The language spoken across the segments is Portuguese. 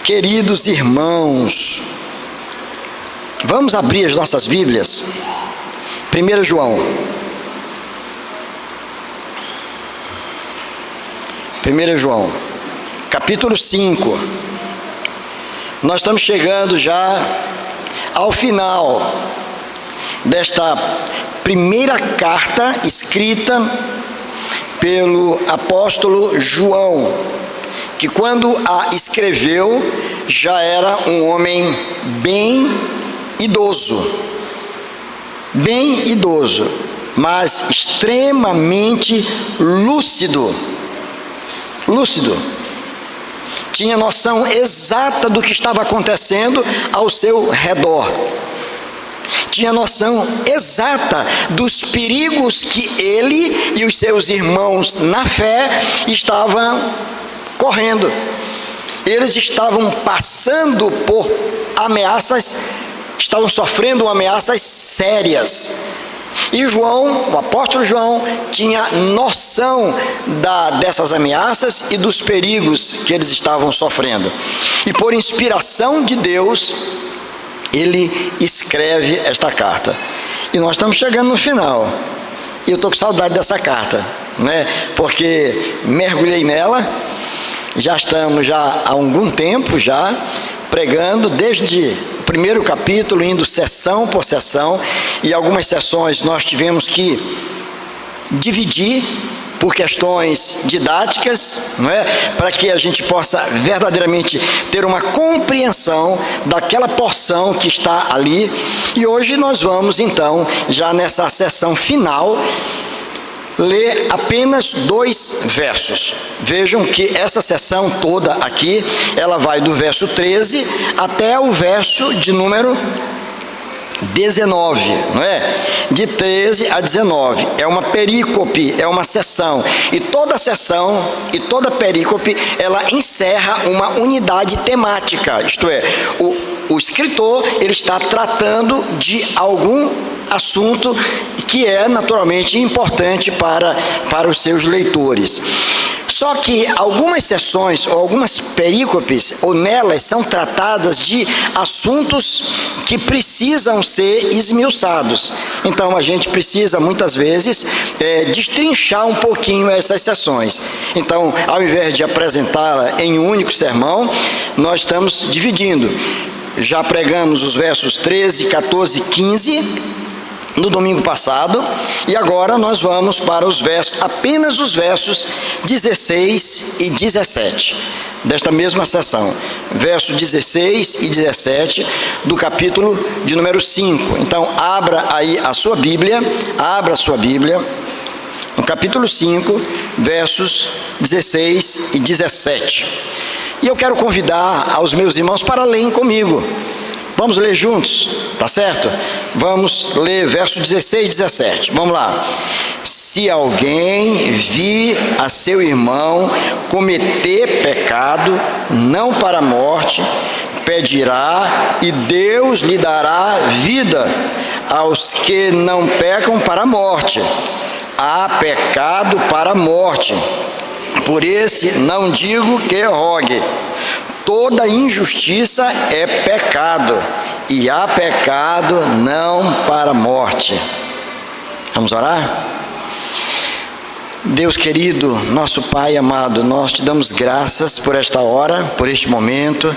Queridos irmãos, vamos abrir as nossas Bíblias. 1 João. 1 João, capítulo 5. Nós estamos chegando já ao final desta primeira carta escrita pelo apóstolo João, que quando a escreveu já era um homem bem idoso, mas extremamente lúcido, tinha noção exata do que estava acontecendo ao seu redor, tinha noção exata dos perigos que ele e os seus irmãos na fé estavam correndo. Eles estavam passando por ameaças, estavam sofrendo ameaças sérias. E João, o apóstolo João, tinha noção dessas ameaças e dos perigos que eles estavam sofrendo. E por inspiração de Deus, ele escreve esta carta. E nós estamos chegando no final. E eu estou com saudade dessa carta, né? Porque mergulhei nela. Já estamos há algum tempo já pregando, desde o primeiro capítulo, indo sessão por sessão, e algumas sessões nós tivemos que dividir por questões didáticas, não é? Para que a gente possa verdadeiramente ter uma compreensão daquela porção que está ali. E hoje nós vamos então, já nessa sessão final, ler apenas 2 versos. Vejam que essa sessão toda aqui, ela vai do verso 13 até o verso de número 19, não é? De 13 a 19, é uma perícope, é uma sessão, e toda sessão e toda perícope, ela encerra uma unidade temática, isto é, o escritor, ele está tratando de algum assunto que é naturalmente importante para os seus leitores. Só que algumas sessões ou algumas perícopes, ou nelas, são tratadas de assuntos que precisam ser esmiuçados. Então a gente precisa muitas vezes destrinchar um pouquinho essas sessões. Então, ao invés de apresentá-la em um único sermão, nós estamos dividindo. Já pregamos os versos 13, 14 e 15 no domingo passado, e agora nós vamos para apenas os versos 16 e 17 desta mesma sessão, versos 16 e 17 do capítulo de número 5. Então abra aí a sua Bíblia, no capítulo 5, versos 16 e 17. E eu quero convidar aos meus irmãos para lerem comigo. Vamos ler juntos, tá certo? Vamos ler verso 16 e 17. Vamos lá. Se alguém vir a seu irmão cometer pecado, não para a morte, pedirá e Deus lhe dará vida aos que não pecam para a morte. Há pecado para a morte. Por esse não digo que rogue. Toda injustiça é pecado, e há pecado não para a morte. Vamos orar? Deus querido, nosso Pai amado, nós te damos graças por esta hora, por este momento,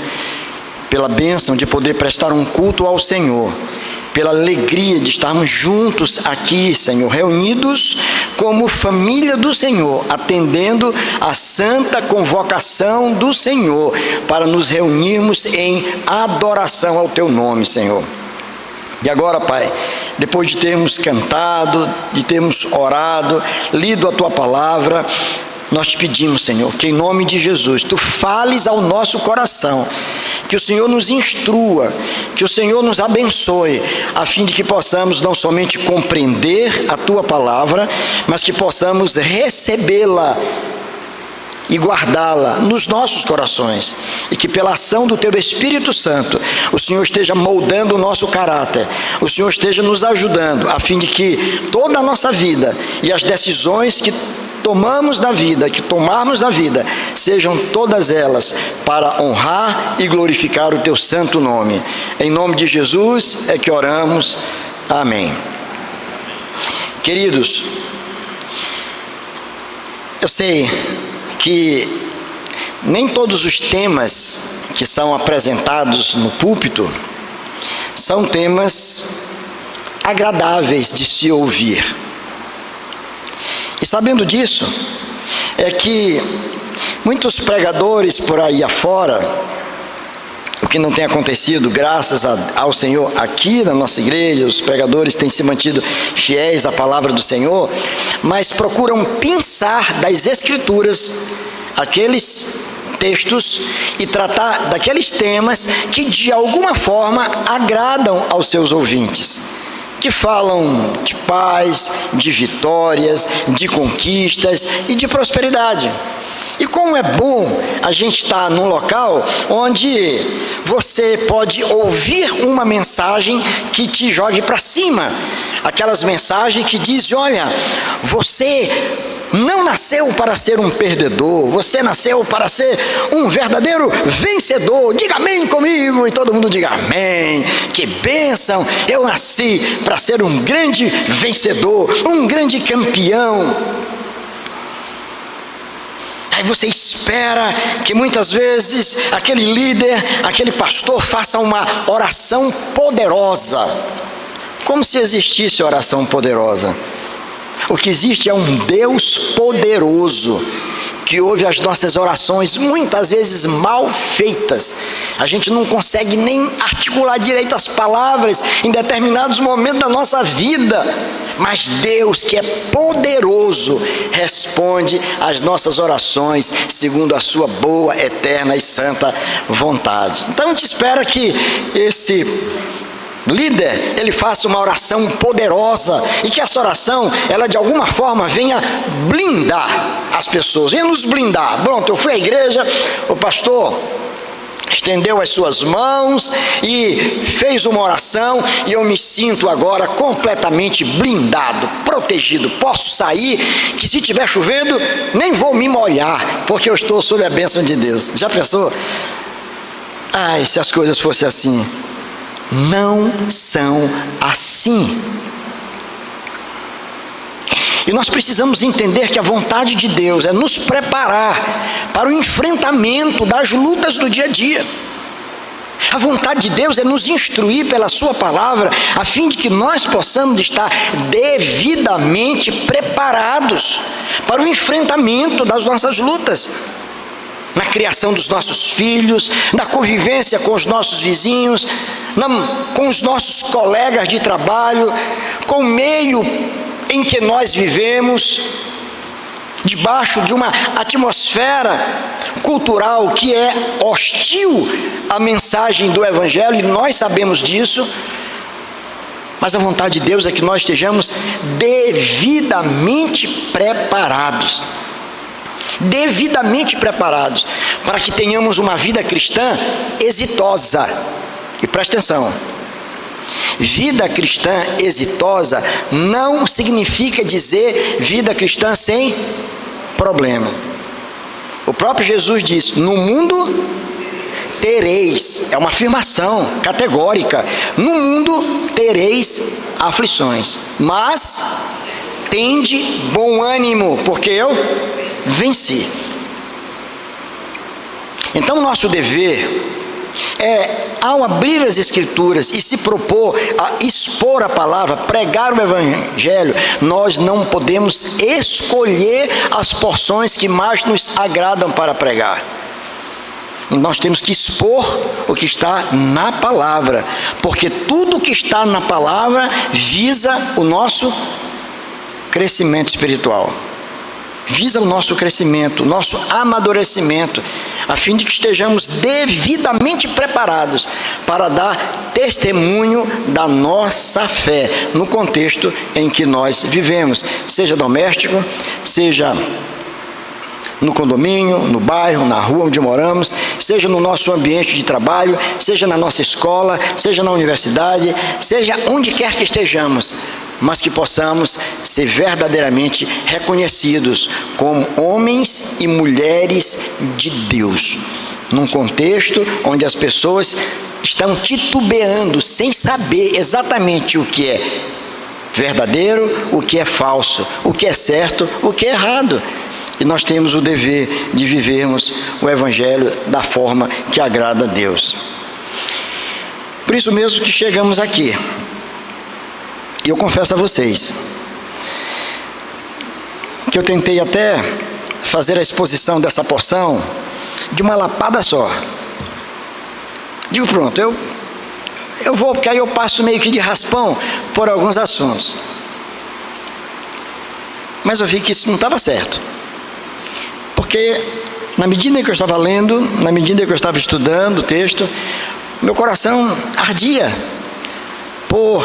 pela bênção de poder prestar um culto ao Senhor, pela alegria de estarmos juntos aqui, Senhor, reunidos como família do Senhor, atendendo a santa convocação do Senhor, para nos reunirmos em adoração ao Teu nome, Senhor. E agora, Pai, depois de termos cantado, de termos orado, lido a Tua palavra, nós te pedimos, Senhor, que em nome de Jesus, Tu fales ao nosso coração, que o Senhor nos instrua, que o Senhor nos abençoe, a fim de que possamos não somente compreender a Tua palavra, mas que possamos recebê-la e guardá-la nos nossos corações, e que pela ação do Teu Espírito Santo, o Senhor esteja moldando o nosso caráter, o Senhor esteja nos ajudando, a fim de que toda a nossa vida e as decisões que tomamos da vida, que tomarmos da vida, sejam todas elas para honrar e glorificar o teu santo nome. Em nome de Jesus é que oramos. Amém. Queridos, eu sei que nem todos os temas que são apresentados no púlpito são temas agradáveis de se ouvir. E sabendo disso, é que muitos pregadores por aí afora, o que não tem acontecido, graças ao Senhor, aqui na nossa igreja, os pregadores têm se mantido fiéis à palavra do Senhor, mas procuram pensar das Escrituras aqueles textos e tratar daqueles temas que de alguma forma agradam aos seus ouvintes, que falam de paz, de vitórias, de conquistas e de prosperidade. E como é bom a gente estar num local onde você pode ouvir uma mensagem que te jogue para cima, aquelas mensagens que dizem: olha, você não nasceu para ser um perdedor, você nasceu para ser um verdadeiro vencedor. Diga amém comigo, e todo mundo diga amém. Que bênção, eu nasci para ser um grande vencedor, um grande campeão. Aí você espera que muitas vezes aquele líder, aquele pastor faça uma oração poderosa, como se existisse oração poderosa. O que existe é um Deus poderoso, que ouve as nossas orações, muitas vezes mal feitas. A gente não consegue nem articular direito as palavras em determinados momentos da nossa vida, mas Deus, que é poderoso, responde às nossas orações segundo a sua boa, eterna e santa vontade. Então a gente espera que esse líder, ele faça uma oração poderosa, e que essa oração, ela de alguma forma venha blindar as pessoas, venha nos blindar. Pronto, eu fui à igreja, o pastor estendeu as suas mãos e fez uma oração, e eu me sinto agora completamente blindado, protegido. Posso sair, que se estiver chovendo, nem vou me molhar, porque eu estou sob a bênção de Deus. Já pensou? Ai, se as coisas fossem assim. Não são assim. E nós precisamos entender que a vontade de Deus é nos preparar para o enfrentamento das lutas do dia a dia. A vontade de Deus é nos instruir pela sua palavra, a fim de que nós possamos estar devidamente preparados para o enfrentamento das nossas lutas. Na criação dos nossos filhos, na convivência com os nossos vizinhos, com os nossos colegas de trabalho, com o meio em que nós vivemos, debaixo de uma atmosfera cultural que é hostil à mensagem do Evangelho, e nós sabemos disso. Mas a vontade de Deus é que nós estejamos devidamente preparados. Devidamente preparados, para que tenhamos uma vida cristã exitosa. E presta atenção, vida cristã exitosa não significa dizer vida cristã sem problema. O próprio Jesus disse: no mundo tereis, é uma afirmação categórica, no mundo tereis aflições, mas tende bom ânimo, porque eu venci. Então nosso dever é, ao abrir as Escrituras e se propor a expor a palavra, pregar o Evangelho, nós não podemos escolher as porções que mais nos agradam para pregar. E nós temos que expor o que está na palavra, porque tudo que está na palavra visa o nosso crescimento espiritual. Visa o nosso crescimento, o nosso amadurecimento, a fim de que estejamos devidamente preparados para dar testemunho da nossa fé no contexto em que nós vivemos, seja doméstico, seja no condomínio, no bairro, na rua onde moramos, seja no nosso ambiente de trabalho, seja na nossa escola, seja na universidade, seja onde quer que estejamos. mas que possamos ser verdadeiramente reconhecidos como homens e mulheres de Deus, num contexto onde as pessoas estão titubeando, sem saber exatamente o que é verdadeiro, o que é falso, o que é certo, o que é errado. E nós temos o dever de vivermos o Evangelho da forma que agrada a Deus. Por isso mesmo que chegamos aqui. E eu confesso a vocês que eu tentei até fazer a exposição dessa porção de uma lapada só. Digo, pronto, eu vou, porque aí eu passo meio que de raspão por alguns assuntos. Mas eu vi que isso não estava certo. Porque na medida que eu estava lendo, na medida que eu estava estudando o texto, meu coração ardia por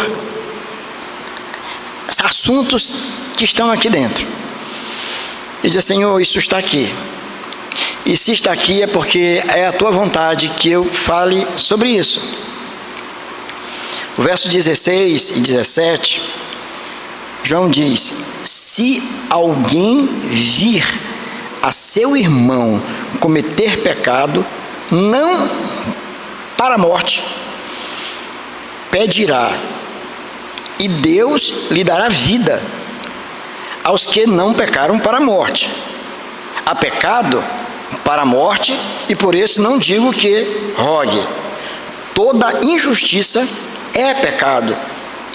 assuntos que estão aqui dentro. E dizia, Senhor, isso está aqui. E se está aqui é porque é a tua vontade que eu fale sobre isso. O verso 16 e 17, João diz: se alguém vir a seu irmão cometer pecado, não para a morte, pedirá, e Deus lhe dará vida aos que não pecaram para a morte. Há pecado para a morte, e por isso não digo que rogue. Toda injustiça é pecado,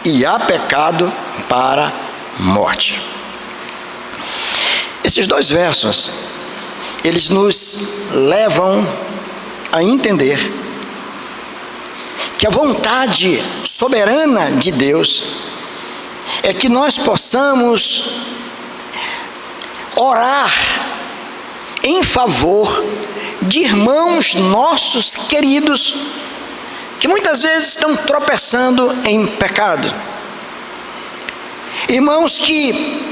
e há pecado para a morte. Esses dois versos, eles nos levam a entender que a vontade soberana de Deus é que nós possamos orar em favor de irmãos nossos queridos que muitas vezes estão tropeçando em pecado. Irmãos que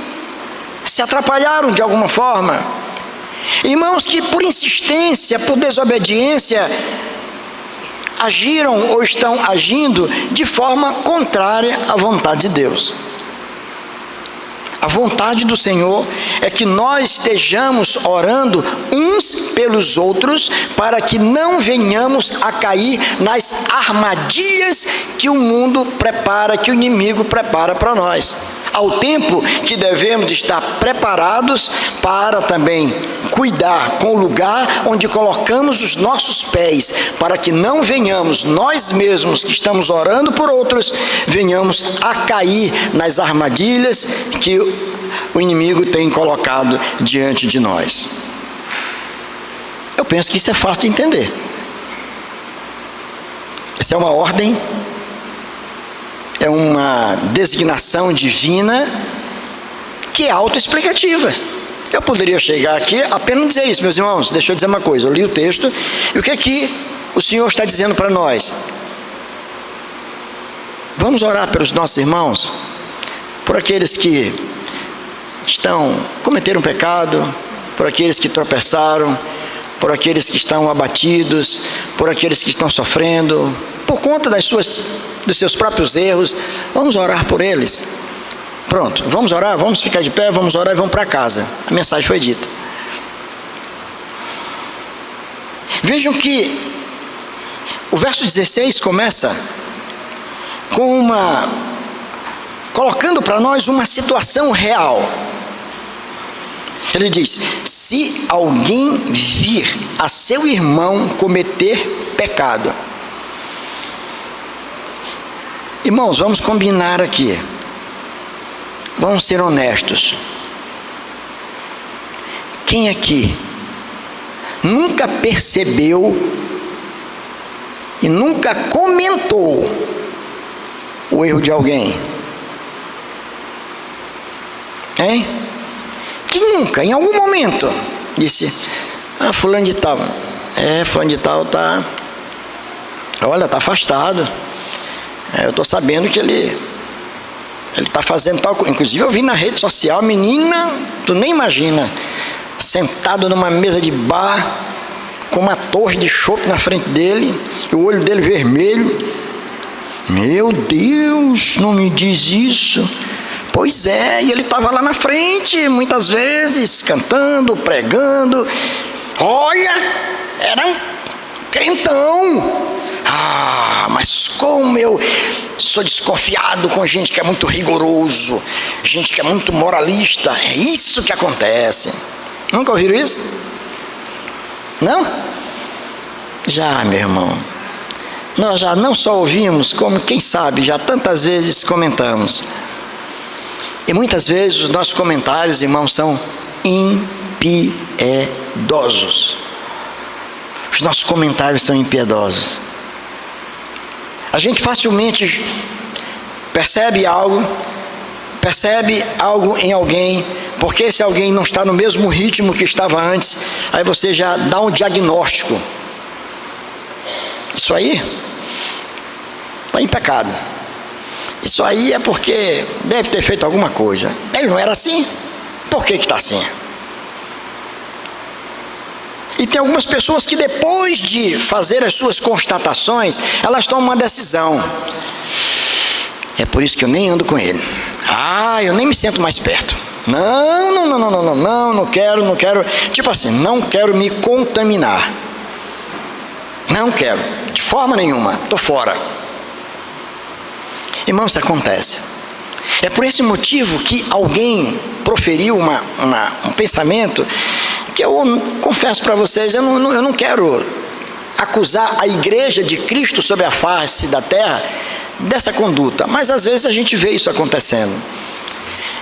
se atrapalharam de alguma forma. Irmãos que por insistência, por desobediência, agiram ou estão agindo de forma contrária à vontade de Deus. A vontade do Senhor é que nós estejamos orando uns pelos outros para que não venhamos a cair nas armadilhas que o mundo prepara, que o inimigo prepara para nós. Ao tempo que devemos estar preparados para também cuidar com o lugar onde colocamos os nossos pés, para que não venhamos, nós mesmos que estamos orando por outros, venhamos a cair nas armadilhas que o inimigo tem colocado diante de nós. Eu penso que isso é fácil de entender. Isso é uma ordem, é uma designação divina que é autoexplicativa. Eu poderia chegar aqui apenas dizer isso, meus irmãos. Deixa eu dizer uma coisa, eu li o texto, e o que é que o Senhor está dizendo para nós? Vamos orar pelos nossos irmãos, por aqueles que cometeram pecado, por aqueles que tropeçaram, por aqueles que estão abatidos, por aqueles que estão sofrendo, por conta dos seus próprios erros. Vamos orar por eles. Pronto, vamos orar, vamos ficar de pé, vamos orar e vamos para casa. A mensagem foi dita. Vejam que o verso 16 começa com colocando para nós uma situação real. Ele diz: se alguém vir a seu irmão cometer pecado. Irmãos, vamos combinar aqui. Vamos ser honestos. Quem aqui nunca percebeu e nunca comentou o erro de alguém? Hein? Quem nunca, em algum momento, disse: fulano de tal, fulano de tal está afastado. Eu estou sabendo que ele está fazendo tal coisa. Inclusive eu vi na rede social, menina, tu nem imagina, sentado numa mesa de bar, com uma torre de chope na frente dele, e o olho dele vermelho. Meu Deus, não me diz isso. Pois é, e ele estava lá na frente, muitas vezes, cantando, pregando. Olha, era um crentão. Mas como eu sou desconfiado com gente que é muito rigoroso, gente que é muito moralista. É isso que acontece. Nunca ouviram isso? Não? Já, meu irmão. Nós já não só ouvimos, como, quem sabe, já tantas vezes comentamos. E muitas vezes os nossos comentários, irmãos, são impiedosos. Os nossos comentários são impiedosos. A gente facilmente percebe algo em alguém, porque esse alguém não está no mesmo ritmo que estava antes, aí você já dá um diagnóstico. Isso aí está em pecado. Isso aí é porque deve ter feito alguma coisa. Ele não era assim, por que está assim? E tem algumas pessoas que depois de fazer as suas constatações, elas tomam uma decisão. É por isso que eu nem ando com ele. Eu nem me sento mais perto. Não quero. Tipo assim, não quero me contaminar. Não quero, de forma nenhuma, estou fora. Irmão, isso acontece. É por esse motivo que alguém proferiu um pensamento que eu confesso para vocês, eu não quero acusar a igreja de Cristo sobre a face da terra dessa conduta, mas às vezes a gente vê isso acontecendo.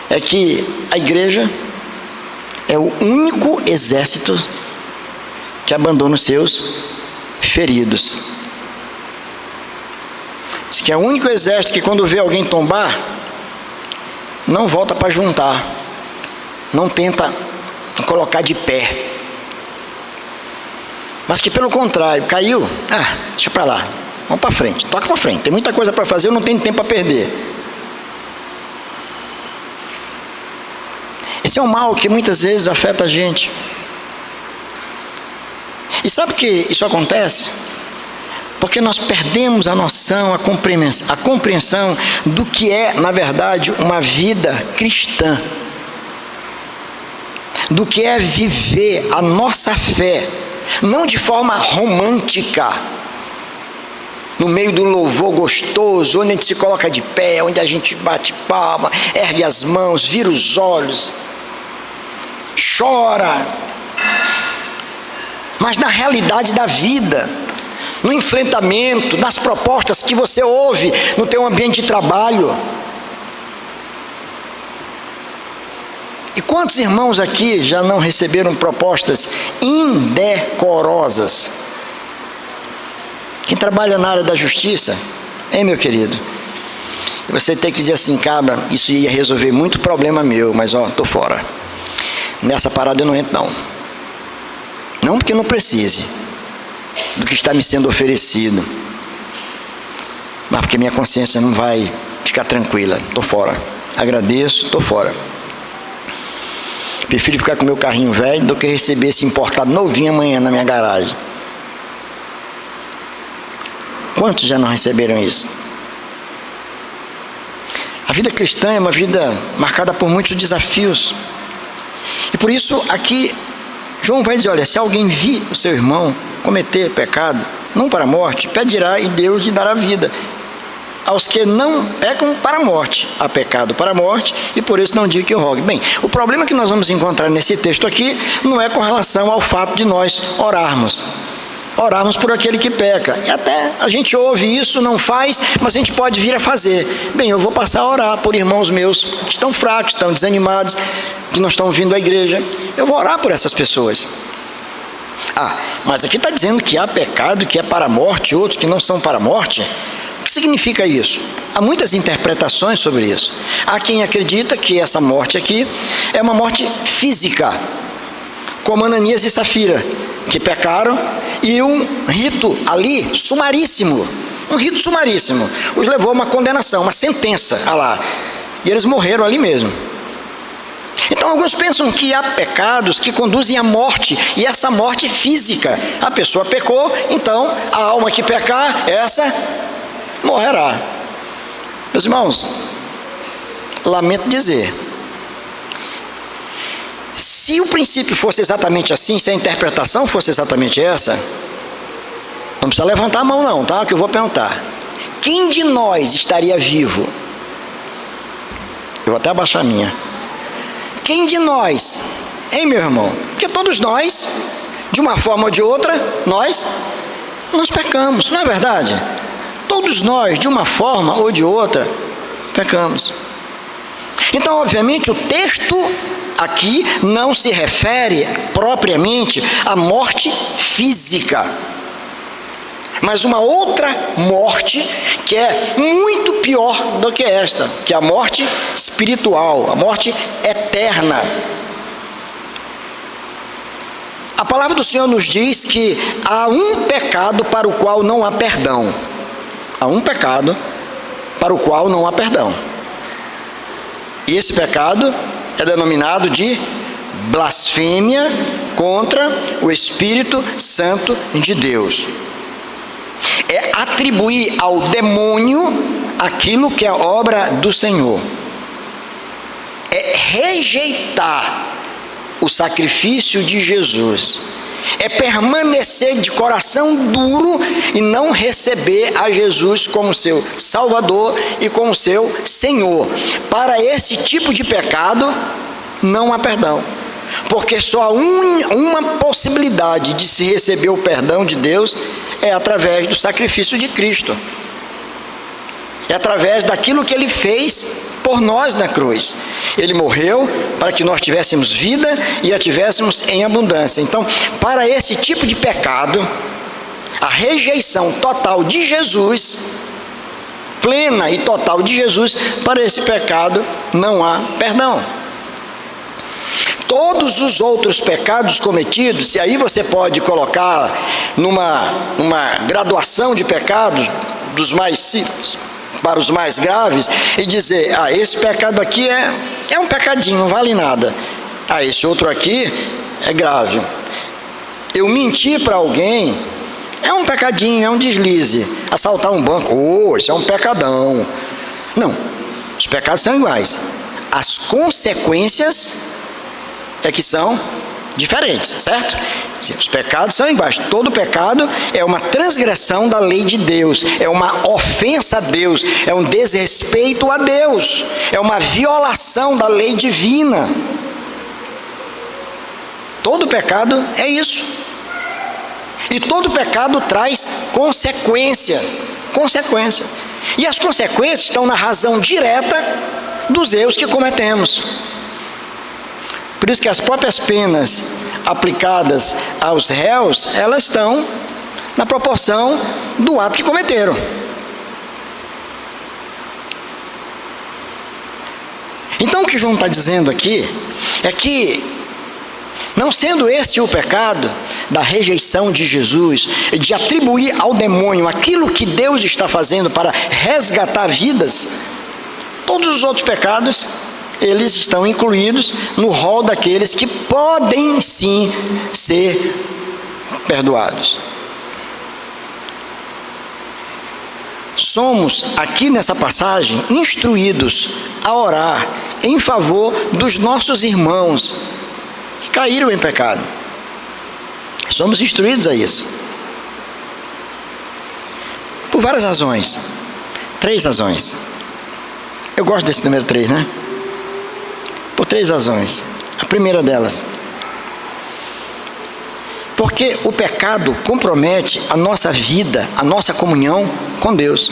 É que a igreja é o único exército que abandona os seus feridos. Diz que é o único exército que quando vê alguém tombar, não volta para juntar, não tenta colocar de pé, mas que pelo contrário, caiu, deixa para lá, vamos para frente, toca para frente, tem muita coisa para fazer, eu não tenho tempo para perder. Esse é um mal que muitas vezes afeta a gente. E sabe que isso acontece? Porque nós perdemos a noção, a compreensão do que é, na verdade, uma vida cristã. Do que é viver a nossa fé, não de forma romântica, no meio do louvor gostoso, onde a gente se coloca de pé, onde a gente bate palma, ergue as mãos, vira os olhos, chora, mas na realidade da vida, no enfrentamento, nas propostas que você ouve no teu ambiente de trabalho. E quantos irmãos aqui já não receberam propostas indecorosas? Quem trabalha na área da justiça, meu querido? Você tem que dizer assim, cabra, isso ia resolver muito problema meu, mas estou fora. Nessa parada eu não entro não. Não porque eu não precise do que está me sendo oferecido, mas porque minha consciência não vai ficar tranquila. Estou fora. Agradeço, estou fora. Prefiro ficar com meu carrinho velho do que receber esse importado novinho amanhã na minha garagem. Quantos já não receberam isso? A vida cristã é uma vida marcada por muitos desafios. E por isso aqui João vai dizer, olha, se alguém vir o seu irmão cometer pecado, não para a morte, pedirá e Deus lhe dará vida. Aos que não pecam para a morte, há pecado para a morte, e por isso não digo que eu rogue. Bem, o problema que nós vamos encontrar nesse texto aqui, não é com relação ao fato de nós orarmos por aquele que peca, e até a gente ouve isso, não faz, mas a gente pode vir a fazer. Bem, eu vou passar a orar por irmãos meus, que estão fracos, estão desanimados, que não estão vindo à igreja, eu vou orar por essas pessoas. Mas aqui está dizendo que há pecado que é para a morte, outros que não são para a morte. O que significa isso? Há muitas interpretações sobre isso. Há quem acredita que essa morte aqui é uma morte física, como Ananias e Safira, que pecaram, e um rito ali sumaríssimo, os levou a uma condenação, uma sentença lá, e eles morreram ali mesmo. Então alguns pensam que há pecados que conduzem à morte, e essa morte física, a pessoa pecou, então a alma que pecar, essa morrerá. Meus irmãos, lamento dizer, se o princípio fosse exatamente assim, se a interpretação fosse exatamente essa, não precisa levantar a mão não, tá? Que eu vou perguntar. Quem de nós estaria vivo? Eu vou até abaixar a minha. Quem de nós, hein, meu irmão? Porque todos nós, de uma forma ou de outra, nós pecamos, não é verdade? Todos nós, de uma forma ou de outra, pecamos. Então, obviamente, o texto aqui não se refere propriamente à morte física, mas uma outra morte que é muito pior do que esta, que é a morte espiritual, a morte eterna. A palavra do Senhor nos diz que há um pecado para o qual não há perdão. Há um pecado para o qual não há perdão. E esse pecado é denominado de blasfêmia contra o Espírito Santo de Deus. É atribuir ao demônio aquilo que é obra do Senhor. É rejeitar o sacrifício de Jesus. É permanecer de coração duro e não receber a Jesus como seu Salvador e como seu Senhor. Para esse tipo de pecado, não há perdão. Porque só há uma possibilidade de se receber o perdão de Deus é através do sacrifício de Cristo. É através daquilo que Ele fez por nós na cruz. Ele morreu para que nós tivéssemos vida e a tivéssemos em abundância. Então, para esse tipo de pecado, a rejeição total de Jesus, plena e total de Jesus, para esse pecado não há perdão. Todos os outros pecados cometidos, e aí você pode colocar numa graduação de pecados, dos mais simples para os mais graves, e dizer, esse pecado aqui é um pecadinho, não vale nada. Esse outro aqui é grave. Eu mentir para alguém é um pecadinho, é um deslize. Assaltar um banco, isso é um pecadão. Não, os pecados são iguais. As consequências é que são diferentes, certo? Os pecados são iguais. Todo pecado é uma transgressão da lei de Deus, é uma ofensa a Deus, é um desrespeito a Deus, é uma violação da lei divina. Todo pecado é isso. E todo pecado traz consequência. E as consequências estão na razão direta dos erros que cometemos. Por isso que as próprias penas aplicadas aos réus, elas estão na proporção do ato que cometeram. Então o que João está dizendo aqui é que, não sendo esse o pecado da rejeição de Jesus, de atribuir ao demônio aquilo que Deus está fazendo para resgatar vidas, todos os outros pecados, eles estão incluídos no rol daqueles que podem sim ser perdoados. Somos, aqui nessa passagem, instruídos a orar em favor dos nossos irmãos que caíram em pecado. Somos instruídos a isso. Por várias razões. 3 razões. Eu gosto desse número 3, né? Por 3 razões. A primeira delas, porque o pecado compromete a nossa vida, a nossa comunhão com Deus.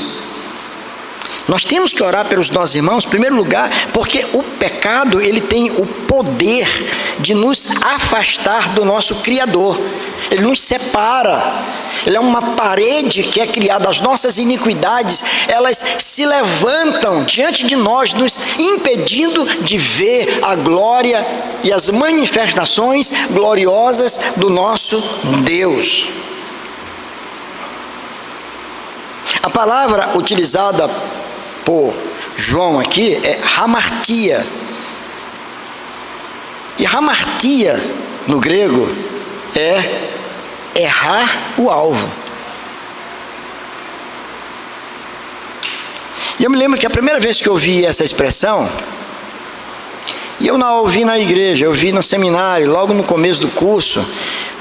Nós temos que orar pelos nossos irmãos, em primeiro lugar, porque o pecado, ele tem o poder de nos afastar do nosso Criador. Ele nos separa. Ele é uma parede que é criada. As nossas iniquidades, elas se levantam diante de nós, nos impedindo de ver a glória e as manifestações gloriosas do nosso Deus. A palavra utilizada por João aqui é hamartia. E hamartia, no grego, é errar o alvo. E eu me lembro que a primeira vez que eu ouvi essa expressão, E eu não ouvi na igreja, eu vi no seminário, logo no começo do curso,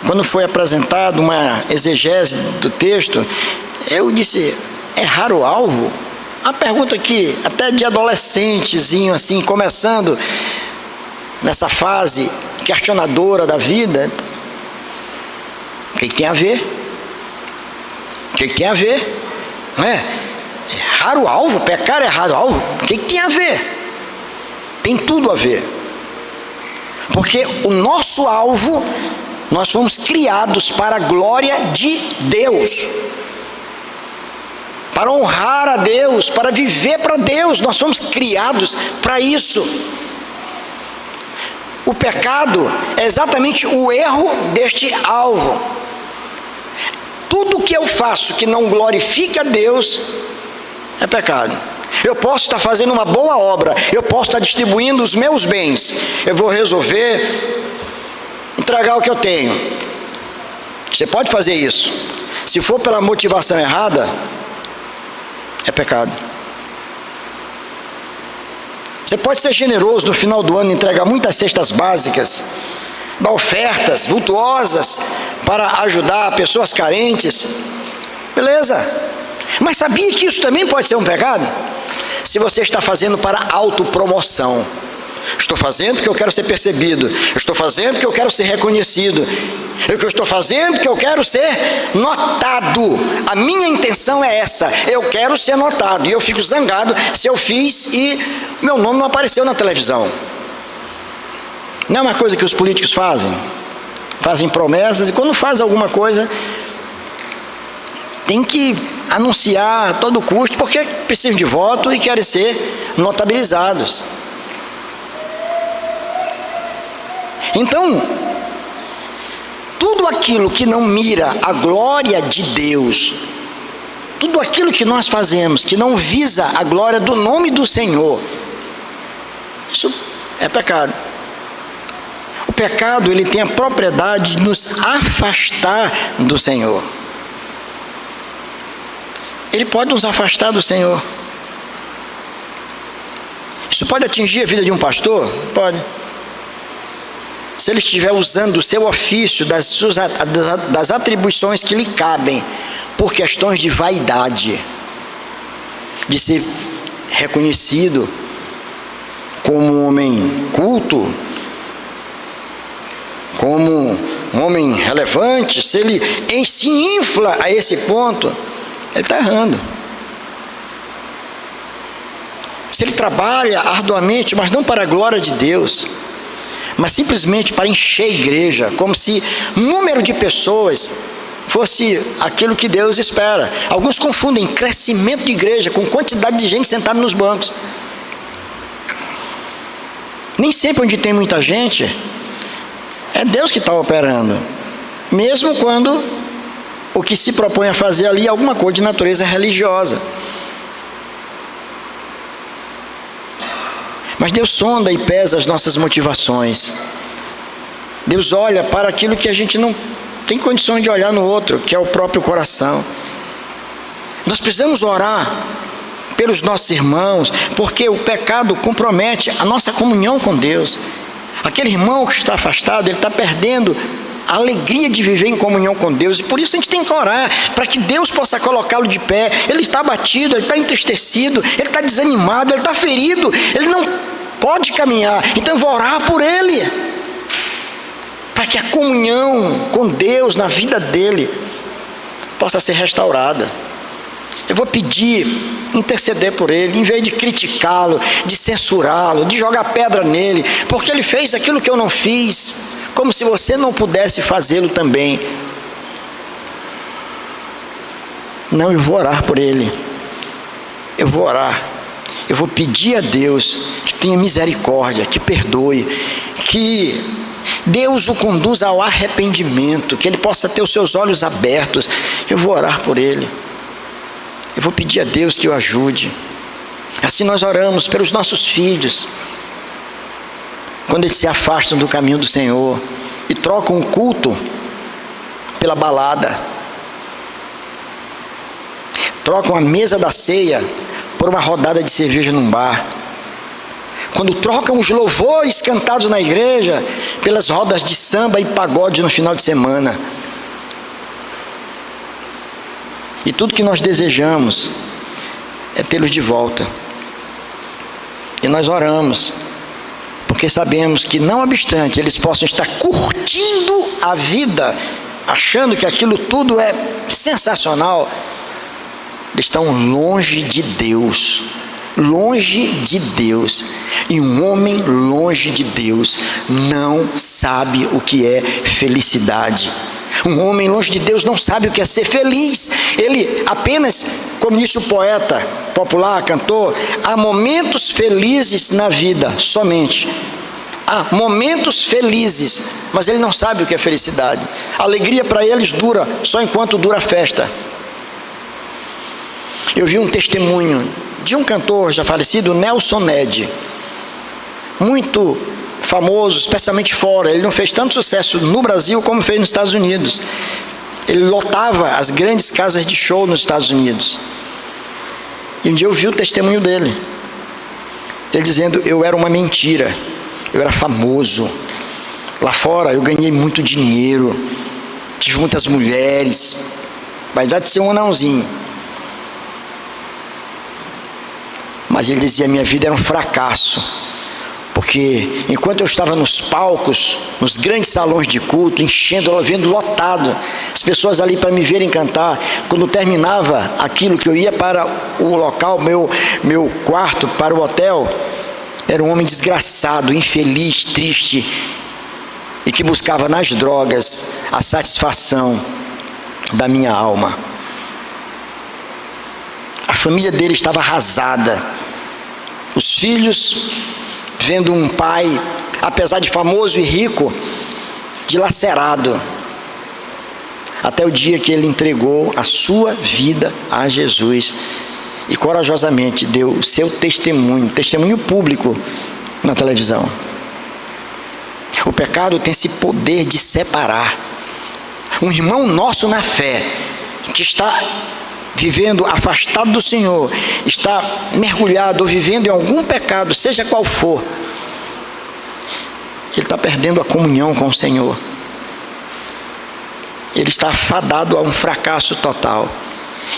quando foi apresentado uma exegese do texto, eu disse, errar o alvo? Uma pergunta que até de adolescentezinho, assim, começando nessa fase questionadora da vida, o que tem a ver? O que tem a ver? Não é? Errar o alvo, pecar errado o alvo, o que tem a ver? Tem tudo a ver. Porque o nosso alvo, nós fomos criados para a glória de Deus. Para honrar a Deus, para viver para Deus, nós fomos criados para isso. O pecado é exatamente o erro deste alvo. Tudo que eu faço que não glorifique a Deus é pecado. Eu posso estar fazendo uma boa obra, eu posso estar distribuindo os meus bens, eu vou resolver entregar o que eu tenho. Você pode fazer isso. Se for pela motivação errada, é pecado. Você pode ser generoso no final do ano, entregar muitas cestas básicas, dar ofertas vultuosas para ajudar pessoas carentes, beleza? Mas sabia que isso também pode ser um pecado? Se você está fazendo para autopromoção. Estou fazendo porque eu quero ser percebido, eu estou fazendo porque eu quero ser reconhecido, eu estou fazendo porque eu quero ser notado. A minha intenção é essa, eu quero ser notado, e eu fico zangado se eu fiz e meu nome não apareceu na televisão. Não é uma coisa que os políticos fazem promessas, e quando fazem alguma coisa tem que anunciar a todo custo, porque precisam de voto e querem ser notabilizados. Então, tudo aquilo que não mira a glória de Deus, tudo aquilo que nós fazemos, que não visa a glória do nome do Senhor, isso é pecado. O pecado, ele tem a propriedade de nos afastar do Senhor. Ele pode nos afastar do Senhor. Isso pode atingir a vida de um pastor? Pode. Se ele estiver usando o seu ofício, das atribuições que lhe cabem, por questões de vaidade, de ser reconhecido como um homem culto, como um homem relevante, se ele se infla a esse ponto, ele está errando. Se ele trabalha arduamente, mas não para a glória de Deus, mas simplesmente para encher a igreja, como se número de pessoas fosse aquilo que Deus espera. Alguns confundem crescimento de igreja com quantidade de gente sentada nos bancos. Nem sempre onde tem muita gente, é Deus que está operando, mesmo quando o que se propõe a fazer ali é alguma coisa de natureza religiosa. Mas Deus sonda e pesa as nossas motivações. Deus olha para aquilo que a gente não tem condições de olhar no outro, que é o próprio coração. Nós precisamos orar pelos nossos irmãos, porque o pecado compromete a nossa comunhão com Deus. Aquele irmão que está afastado, ele está perdendo a alegria de viver em comunhão com Deus, e por isso a gente tem que orar, para que Deus possa colocá-lo de pé. Ele está abatido, ele está entristecido, ele está desanimado, ele está ferido, ele não pode caminhar, então eu vou orar por ele, para que a comunhão com Deus na vida dele possa ser restaurada. Eu vou pedir, interceder por ele, em vez de criticá-lo, de censurá-lo, de jogar pedra nele, porque ele fez aquilo que eu não fiz, como se você não pudesse fazê-lo também. Não, eu vou orar por ele. Eu vou orar. Eu vou pedir a Deus que tenha misericórdia, que perdoe, que Deus o conduza ao arrependimento, que ele possa ter os seus olhos abertos. Eu vou orar por ele. Eu vou pedir a Deus que o ajude. Assim nós oramos pelos nossos filhos, quando eles se afastam do caminho do Senhor e trocam o culto pela balada, trocam a mesa da ceia por uma rodada de cerveja num bar, quando trocam os louvores cantados na igreja pelas rodas de samba e pagode no final de semana. E tudo que nós desejamos é tê-los de volta. E nós oramos, porque sabemos que, não obstante eles possam estar curtindo a vida, achando que aquilo tudo é sensacional, eles estão longe de Deus. Longe de Deus. E um homem longe de Deus não sabe o que é felicidade. Um homem longe de Deus não sabe o que é ser feliz. Ele apenas, como disse o poeta popular, cantor, há momentos felizes na vida, somente. Há momentos felizes, mas ele não sabe o que é felicidade. A alegria para eles dura só enquanto dura a festa. Eu vi um testemunho de um cantor já falecido, Nelson Ned, muito famoso, especialmente fora. Ele não fez tanto sucesso no Brasil como fez nos Estados Unidos. Ele lotava as grandes casas de show nos Estados Unidos. E um dia eu vi o testemunho dele. Ele dizendo: eu era uma mentira, eu era famoso. Lá fora eu ganhei muito dinheiro, tive muitas mulheres, apesar de ser um anãozinho. Mas ele dizia: minha vida era um fracasso, porque enquanto eu estava nos palcos, nos grandes salões de culto, enchendo, vendo lotado, as pessoas ali para me verem cantar, quando terminava aquilo que eu ia para o local, meu quarto, para o hotel, era um homem desgraçado, infeliz, triste, e que buscava nas drogas a satisfação da minha alma. A família dele estava arrasada. Os filhos, vendo um pai, apesar de famoso e rico, dilacerado. Até o dia que ele entregou a sua vida a Jesus e corajosamente deu o seu testemunho público na televisão. O pecado tem esse poder de separar. Um irmão nosso na fé, que está vivendo afastado do Senhor, está mergulhado ou vivendo em algum pecado, seja qual for, ele está perdendo a comunhão com o Senhor. Ele está afadado a um fracasso total.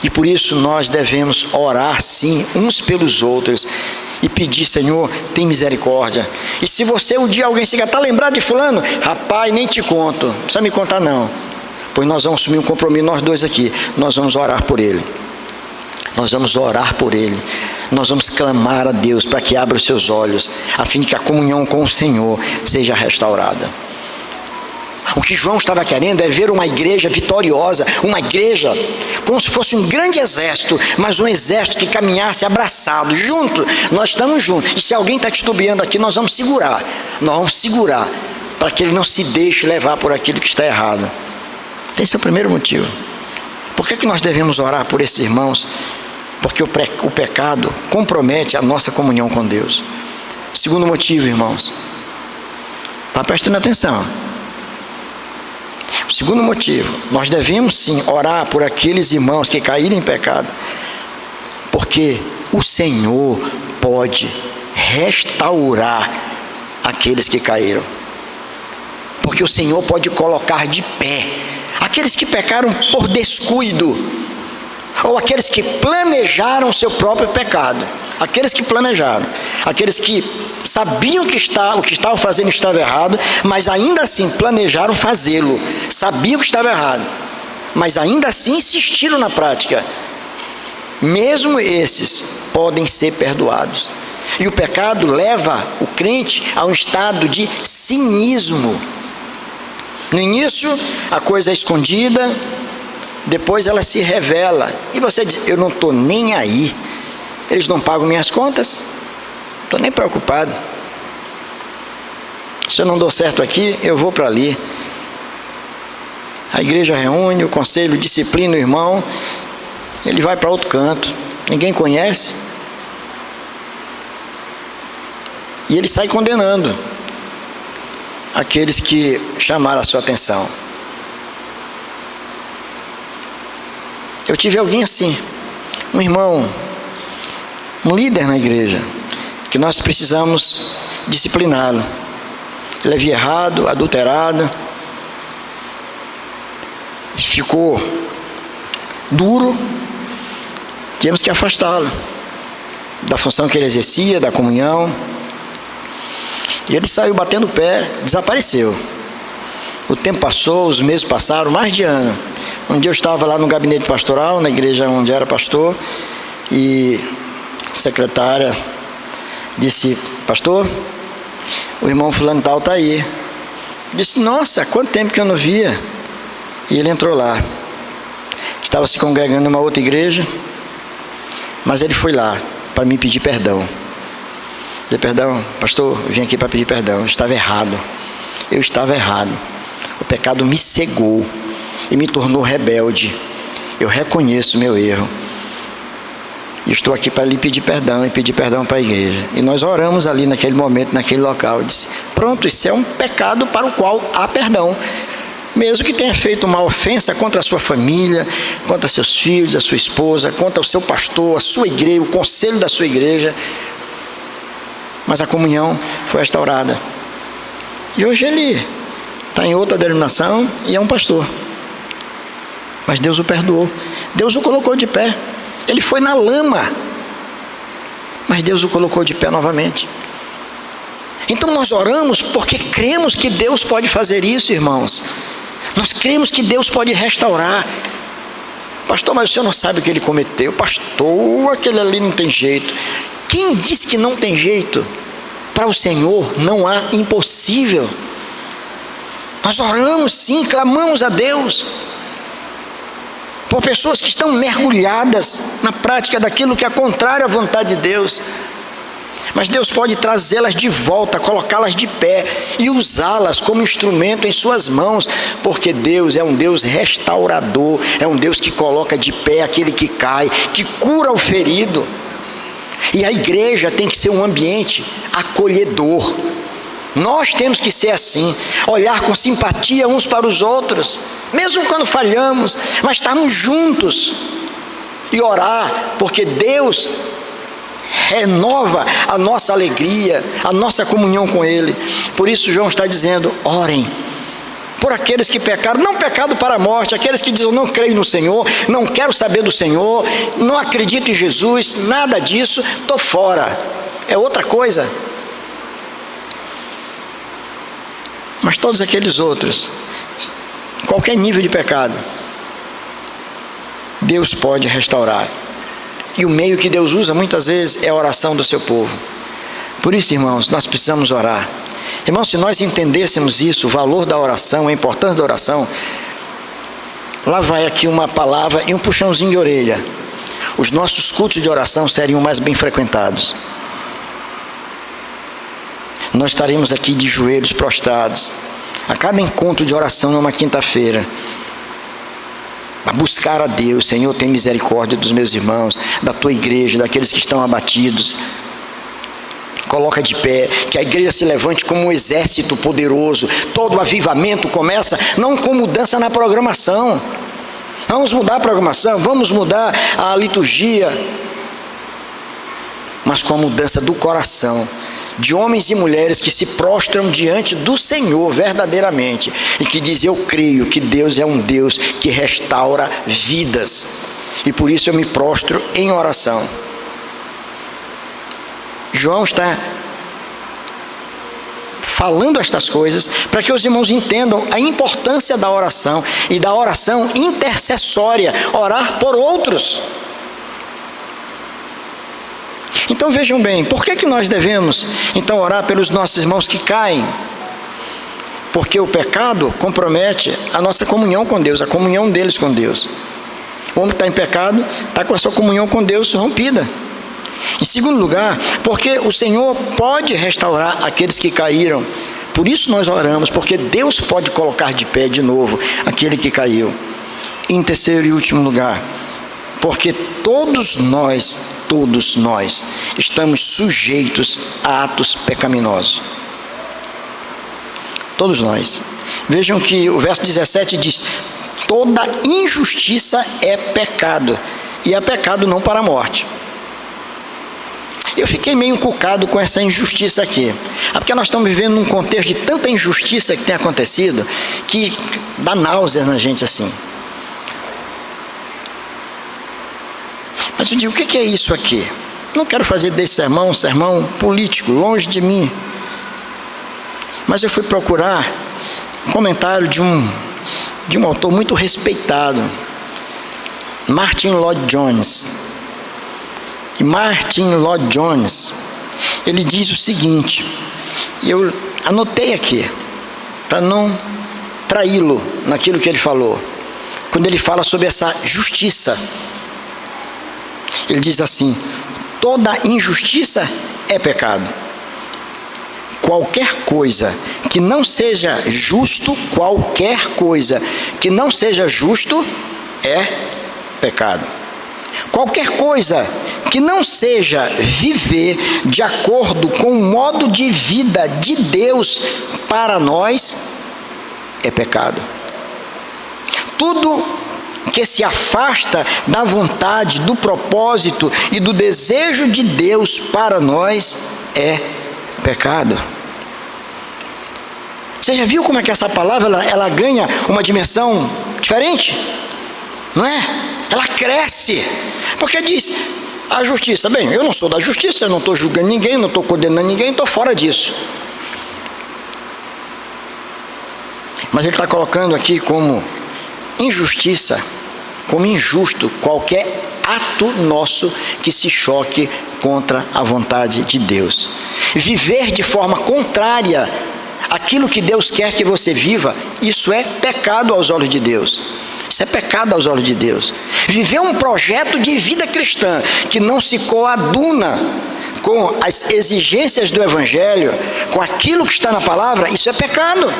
E por isso nós devemos orar sim uns pelos outros e pedir: Senhor, tem misericórdia. E se você um dia alguém chegar, está lembrado de fulano? Rapaz, nem te conto, não precisa me contar não. Pois nós vamos assumir um compromisso, nós dois aqui, nós vamos orar por ele. Nós vamos orar por ele. Nós vamos clamar a Deus para que abra os seus olhos, a fim de que a comunhão com o Senhor seja restaurada. O que João estava querendo é ver uma igreja vitoriosa, uma igreja como se fosse um grande exército, mas um exército que caminhasse abraçado, junto. Nós estamos juntos. E se alguém está titubeando aqui, nós vamos segurar para que ele não se deixe levar por aquilo que está errado. Esse é o primeiro motivo. Por que nós devemos orar por esses irmãos? Porque o pecado compromete a nossa comunhão com Deus. Segundo motivo, irmãos, está prestando atenção. O segundo motivo, nós devemos sim orar por aqueles irmãos que caíram em pecado, porque o Senhor pode restaurar aqueles que caíram. Porque o Senhor pode colocar de pé aqueles que pecaram por descuido, ou aqueles que planejaram o seu próprio pecado. Aqueles que planejaram, aqueles que sabiam que o que estavam fazendo estava errado, mas ainda assim planejaram fazê-lo, sabiam que estava errado, mas ainda assim insistiram na prática. Mesmo esses podem ser perdoados. E o pecado leva o crente a um estado de cinismo. No início a coisa é escondida, depois ela se revela, e você diz: eu não estou nem aí, eles não pagam minhas contas, não estou nem preocupado. Se eu não dou certo aqui, eu vou para ali. A igreja reúne, o conselho disciplina o irmão, ele vai para outro canto, ninguém conhece, e ele sai condenando aqueles que chamaram a sua atenção. Eu tive alguém assim, um irmão, um líder na igreja, que nós precisamos discipliná-lo. Ele havia errado, adulterado, ficou duro, tínhamos que afastá-lo da função que ele exercia, da comunhão. E ele saiu batendo o pé, desapareceu. O tempo passou, os meses passaram, mais de ano. Um dia eu estava lá no gabinete pastoral, na igreja onde era pastor, e a secretária disse: pastor, o irmão fulano tal está aí. Eu disse: nossa, há quanto tempo que eu não via? E ele entrou lá. Estava se congregando em uma outra igreja, mas ele foi lá para me pedir perdão. Disse: perdão, pastor, eu vim aqui para pedir perdão, eu estava errado. Eu estava errado. O pecado me cegou e me tornou rebelde. Eu reconheço o meu erro. E estou aqui para lhe pedir perdão e pedir perdão para a igreja. E nós oramos ali naquele momento, naquele local. Eu disse: pronto, isso é um pecado para o qual há perdão. Mesmo que tenha feito uma ofensa contra a sua família, contra seus filhos, a sua esposa, contra o seu pastor, a sua igreja, o conselho da sua igreja. Mas a comunhão foi restaurada. E hoje ele está em outra denominação e é um pastor. Mas Deus o perdoou. Deus o colocou de pé. Ele foi na lama, mas Deus o colocou de pé novamente. Então nós oramos porque cremos que Deus pode fazer isso, irmãos. Nós cremos que Deus pode restaurar. Pastor, mas o senhor não sabe o que ele cometeu. Pastor, aquele ali não tem jeito. Quem diz que não tem jeito? Para o Senhor não há impossível. Nós oramos sim, clamamos a Deus por pessoas que estão mergulhadas na prática daquilo que é contrário à vontade de Deus. Mas Deus pode trazê-las de volta, colocá-las de pé e usá-las como instrumento em suas mãos, porque Deus é um Deus restaurador, é um Deus que coloca de pé aquele que cai, que cura o ferido. E a igreja tem que ser um ambiente acolhedor. Nós temos que ser assim, olhar com simpatia uns para os outros, mesmo quando falhamos, mas estarmos juntos e orar, porque Deus renova a nossa alegria, a nossa comunhão com Ele. Por isso João está dizendo: orem por aqueles que pecaram, não pecado para a morte, aqueles que dizem: eu não creio no Senhor, não quero saber do Senhor, não acredito em Jesus, nada disso, estou fora, é outra coisa. Mas todos aqueles outros, qualquer nível de pecado, Deus pode restaurar. E o meio que Deus usa muitas vezes é a oração do seu povo. Por isso, irmãos, nós precisamos orar. Irmãos, se nós entendêssemos isso, o valor da oração, a importância da oração, lá vai aqui uma palavra e um puxãozinho de orelha. Os nossos cultos de oração seriam mais bem frequentados. Nós estaremos aqui de joelhos prostrados, a cada encontro de oração numa quinta-feira, a buscar a Deus. Senhor, tem misericórdia dos meus irmãos, da tua igreja, daqueles que estão abatidos. Coloca de pé, que a igreja se levante como um exército poderoso. Todo avivamento começa não com mudança na programação. Vamos mudar a programação, vamos mudar a liturgia, mas com a mudança do coração, de homens e mulheres que se prostram diante do Senhor verdadeiramente e que dizem: eu creio que Deus é um Deus que restaura vidas, e por isso eu me prostro em oração. João está falando estas coisas para que os irmãos entendam a importância da oração e da oração intercessória, orar por outros. Então vejam bem, por que nós devemos então orar pelos nossos irmãos que caem? Porque o pecado compromete a nossa comunhão com Deus, a comunhão deles com Deus. O homem que está em pecado está com a sua comunhão com Deus rompida. Em segundo lugar, porque o Senhor pode restaurar aqueles que caíram. Por isso nós oramos, porque Deus pode colocar de pé de novo aquele que caiu. Em terceiro e último lugar, porque todos nós estamos sujeitos a atos pecaminosos. Todos nós. Vejam que o verso 17 diz: toda injustiça é pecado, e é pecado não para a morte. Eu fiquei meio encucado com essa injustiça aqui. Porque nós estamos vivendo num contexto de tanta injustiça que tem acontecido, que dá náuseas na gente assim. Mas eu digo, o que é isso aqui? Não quero fazer desse sermão um sermão político, longe de mim. Mas eu fui procurar um comentário de um autor muito respeitado, Martyn Lloyd-Jones. E Martyn Lloyd-Jones, ele diz o seguinte, eu anotei aqui, para não traí-lo naquilo que ele falou, quando ele fala sobre essa justiça. Ele diz assim: toda injustiça é pecado. Qualquer coisa que não seja justo, qualquer coisa que não seja justo é pecado. Qualquer coisa que não seja viver de acordo com o modo de vida de Deus para nós é pecado. Tudo que se afasta da vontade, do propósito e do desejo de Deus para nós é pecado. Você já viu como é que essa palavra ela ganha uma dimensão diferente? Não é? Ela cresce, porque diz a justiça. Bem, eu não sou da justiça, eu não estou julgando ninguém, não estou condenando ninguém, estou fora disso. Mas ele está colocando aqui como injustiça, como injusto, qualquer ato nosso que se choque contra a vontade de Deus. Viver de forma contrária àquilo que Deus quer que você viva, isso é pecado aos olhos de Deus. Isso é pecado aos olhos de Deus. Viver um projeto de vida cristã que não se coaduna com as exigências do Evangelho, com aquilo que está na palavra, isso é pecado.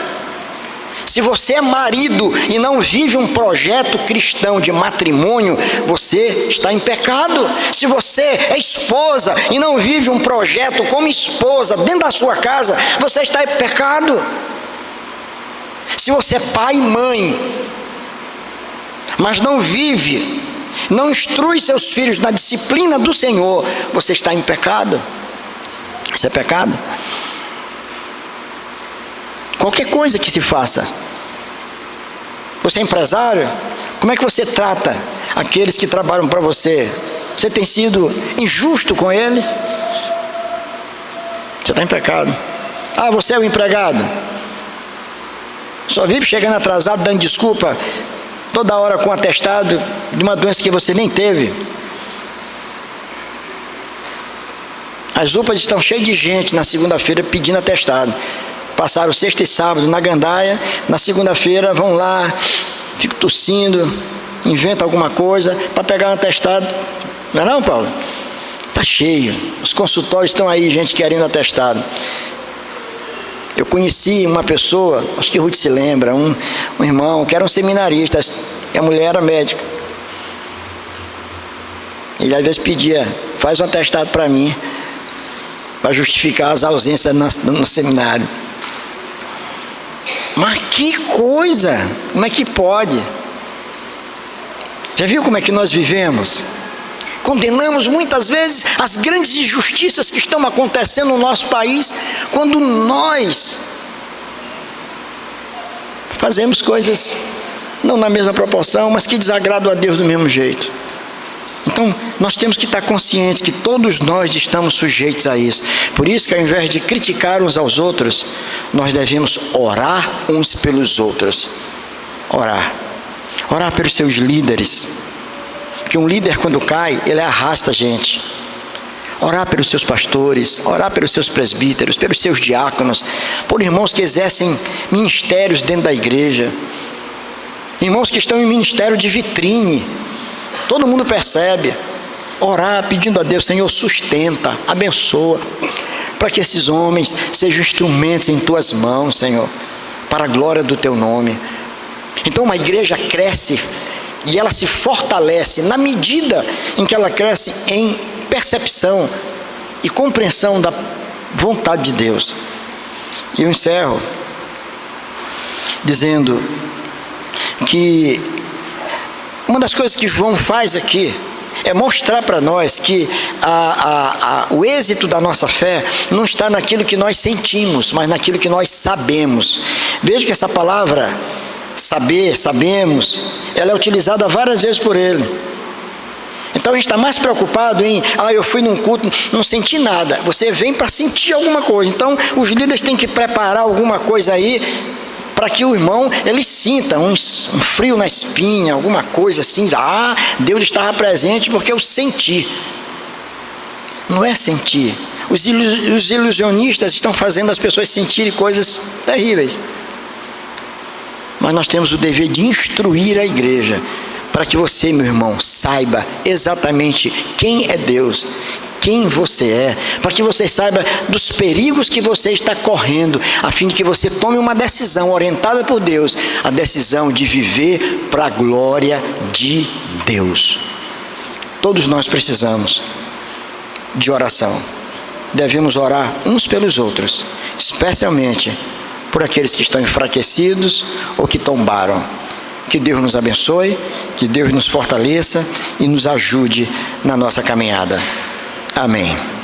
Se você é marido e não vive um projeto cristão de matrimônio, você está em pecado. Se você é esposa e não vive um projeto como esposa dentro da sua casa, você está em pecado. Se você é pai e mãe, mas não vive, não instrui seus filhos na disciplina do Senhor, você está em pecado. Isso é pecado. Qualquer coisa que se faça. Você é empresário? Como é que você trata aqueles que trabalham para você? Você tem sido injusto com eles? Você está em pecado. Ah, você é o empregado. Só vive chegando atrasado, dando desculpa, toda hora com atestado de uma doença que você nem teve. As UPAs estão cheias de gente na segunda-feira pedindo atestado. Passaram sexta e sábado na gandaia, na segunda-feira vão lá, ficam tossindo, inventam alguma coisa para pegar um atestado. Não é não, Paulo? Está cheio. Os consultórios estão aí, gente querendo atestado. Eu conheci uma pessoa, acho que Ruth se lembra, um irmão que era um seminarista, e a mulher era médica. Ele às vezes pedia, faz um atestado para mim, para justificar as ausências no seminário. Mas que coisa! Como é que pode? Já viu como é que nós vivemos? Condenamos muitas vezes as grandes injustiças que estão acontecendo no nosso país, quando nós fazemos coisas não na mesma proporção, mas que desagradam a Deus do mesmo jeito. Então, nós temos que estar conscientes que todos nós estamos sujeitos a isso. Por isso que ao invés de criticar uns aos outros, nós devemos orar uns pelos outros. Orar. Orar pelos seus líderes. Porque um líder, quando cai, ele arrasta a gente. Orar pelos seus pastores, orar pelos seus presbíteros, pelos seus diáconos, por irmãos que exercem ministérios dentro da igreja. Irmãos que estão em ministério de vitrine. Todo mundo percebe. Orar pedindo a Deus, Senhor, sustenta, abençoa, para que esses homens sejam instrumentos em tuas mãos, Senhor, para a glória do teu nome. Então uma igreja cresce e ela se fortalece na medida em que ela cresce em percepção e compreensão da vontade de Deus. E eu encerro dizendo que uma das coisas que João faz aqui é mostrar para nós que o êxito da nossa fé não está naquilo que nós sentimos, mas naquilo que nós sabemos. Veja que essa palavra, saber, sabemos, ela é utilizada várias vezes por ele. Então a gente está mais preocupado em, eu fui num culto, não senti nada. Você vem para sentir alguma coisa. Então os líderes têm que preparar alguma coisa aí, para que o irmão, ele sinta um frio na espinha, alguma coisa assim. Deus estava presente porque eu senti. Não é sentir. Os ilusionistas estão fazendo as pessoas sentirem coisas terríveis. Mas nós temos o dever de instruir a igreja, para que você, meu irmão, saiba exatamente quem é Deus, quem você é, para que você saiba dos perigos que você está correndo, a fim de que você tome uma decisão orientada por Deus, a decisão de viver para a glória de Deus. Todos nós precisamos de oração. Devemos orar uns pelos outros, especialmente por aqueles que estão enfraquecidos ou que tombaram. Que Deus nos abençoe, que Deus nos fortaleça e nos ajude na nossa caminhada. Amém.